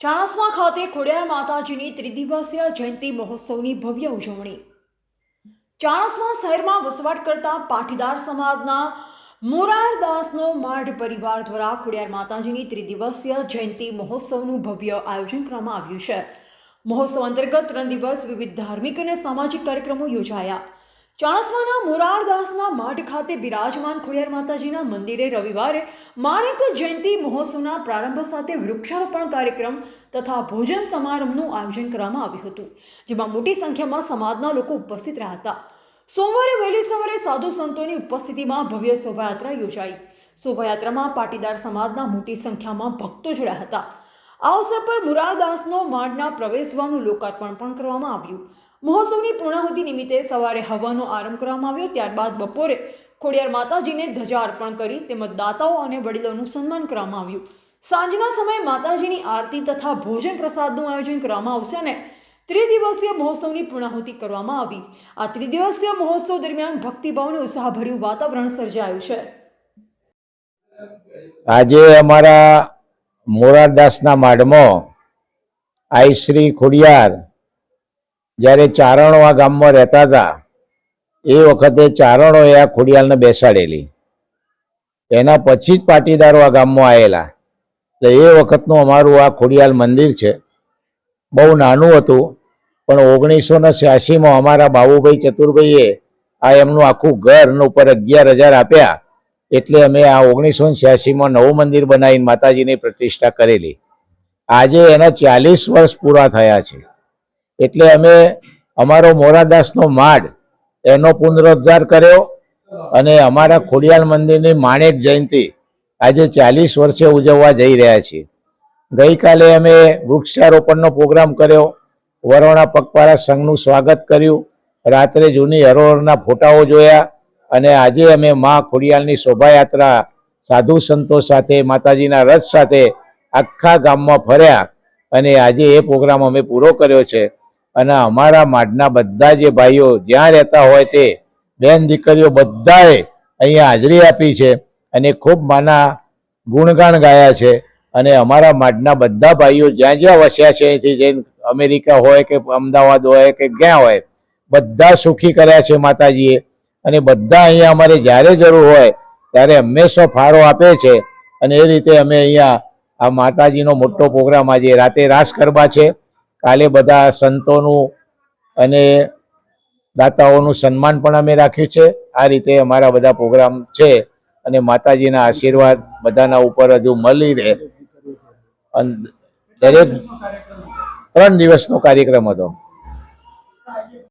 ચાણસ્મા ખાતે ખોડિયાર માતાજીની ત્રિદિવસીય જયંતિ મહોત્સવની ભવ્ય ઉજવણી। ચાણસ્મા શહેરમાં વસવાટ કરતા પાટીદાર સમાજના મોરારદાસનો માઢ પરિવાર દ્વારા ખોડિયાર માતાજીની ત્રિદિવસીય જયંતિ મહોત્સવનું ભવ્ય આયોજન કરવામાં આવ્યું છે। મહોત્સવ અંતર્ગત 3 દિવસ વિવિધ ધાર્મિક અને સામાજિક કાર્યક્રમો યોજાયા। ચાણસ્માના મોરારદાસના માઢ ખાતે બિરાજમાન ખોડિયાર માતાજીના મંદિરે રવિવારે માણેક જયંતિ મહોત્સવના પ્રારંભ સાથે વૃક્ષારોપણ કાર્યક્રમ તથા ભોજન સમારંભનું આયોજન કરવામાં આવ્યું હતું, જેમાં મોટી સંખ્યામાં સમાજના લોકો ઉપસ્થિત રહ્યા હતા। સોમવારે વહેલી સવારે સાધુ સંતોની ઉપસ્થિતિમાં ભવ્ય શોભાયાત્રા યોજાઈ। શોભાયાત્રામાં પાટીદાર સમાજના મોટી સંખ્યામાં ભક્તો જોડાયા હતા। આ અવસર પર મોરારદાસનો માઢના પ્રવેશદ્વારનું લોકાર્પણ પણ કરવામાં આવ્યું। મહોત્સવની પૂર્ણાહુતિ નિમિત્તે સવારે હવનનો આરંભ કરવામાં આવ્યો। ત્યારબાદ બપોરે ખોડિયાર માતાજીને ધજા અર્પણ કરી તેમજ દાતાઓ અને વડીલોનું સન્માન કરવામાં આવ્યું। સાંજના સમયે માતાજીની આરતી તથા ભોજન પ્રસાદનું આયોજન કરવામાં આવશે અને ત્રિદિવસીય મહોત્સવની પૂર્ણાહુતિ કરવામાં આવી। આ ત્રિદિવસીય મહોત્સવ દરમિયાન ભક્તિભાવ અને ઉત્સાહભર્યું વાતાવરણ સર્જાયું છે। આજે અમારા મોરારદાસના માઢમાં આઈ શ્રી ખોડિયાર જ્યારે ચારણો આ ગામમાં રહેતા હતા એ વખતે ચારણોએ આ ખોડિયારને બેસાડેલી, એના પછી જ પાટીદારો આ ગામમાં આવેલા। એટલે એ વખતનું અમારું આ ખોડિયાર મંદિર છે। બહુ નાનું હતું, પણ 1986માં અમારા બાબુભાઈ ચતુરભાઈએ આ એમનું આખું ઘર ઉપર 11,000 આપ્યા, એટલે અમે આ 1986માં નવું મંદિર બનાવીને માતાજીની પ્રતિષ્ઠા કરેલી। આજે એના 40 વર્ષ પૂરા થયા છે, એટલે અમે અમારો મોરારદાસનો માઢ એનો પુનરુદ્ધાર કર્યો અને અમારા ખોડિયાર મંદિરની માણેક જયંતિ આજે 40 વર્ષે ઉજવવા જઈ રહ્યા છીએ। ગઈકાલે અમે વૃક્ષારોપણનો પ્રોગ્રામ કર્યો, વરોણા પગપાળા સંઘનું સ્વાગત કર્યું, રાત્રે જૂની હરોળના ફોટાઓ જોયા અને આજે અમે મા ખોડિયારની શોભાયાત્રા સાધુ સંતો સાથે માતાજીના રથ સાથે આખા ગામમાં ફર્યા અને આજે એ પ્રોગ્રામ અમે પૂરો કર્યો છે। અને અમારા માઢના બધા જે ભાઈઓ જ્યાં રહેતા હોય તે બેન દીકરીઓ બધાએ અહીંયા હાજરી આપી છે અને ખૂબ માના ગુણગાન ગાયા છે। અને અમારા માઢના બધા ભાઈઓ જ્યાં જ્યાં વસ્યા છે, અહીંથી જઈને અમેરિકા હોય કે અમદાવાદ હોય કે ક્યાં હોય, બધા સુખી કર્યા છે માતાજીએ। અને બધા અહીંયા અમારે જ્યારે જરૂર હોય ત્યારે હંમેશા ફાળો આપે છે અને એ રીતે અમે અહીંયા આ માતાજીનો મોટો પ્રોગ્રામ આજે રાતે રાસ ગરબા છે, કાલે બધા સંતોનું અને દાતાઓનું સન્માન પણ અમે રાખ્યું છે। આ રીતે અમારા બધા પ્રોગ્રામ છે અને માતાજીના આશીર્વાદ બધાના ઉપર હજુ મળી રહે। અને દરેક 3 દિવસનો કાર્યક્રમ હતો।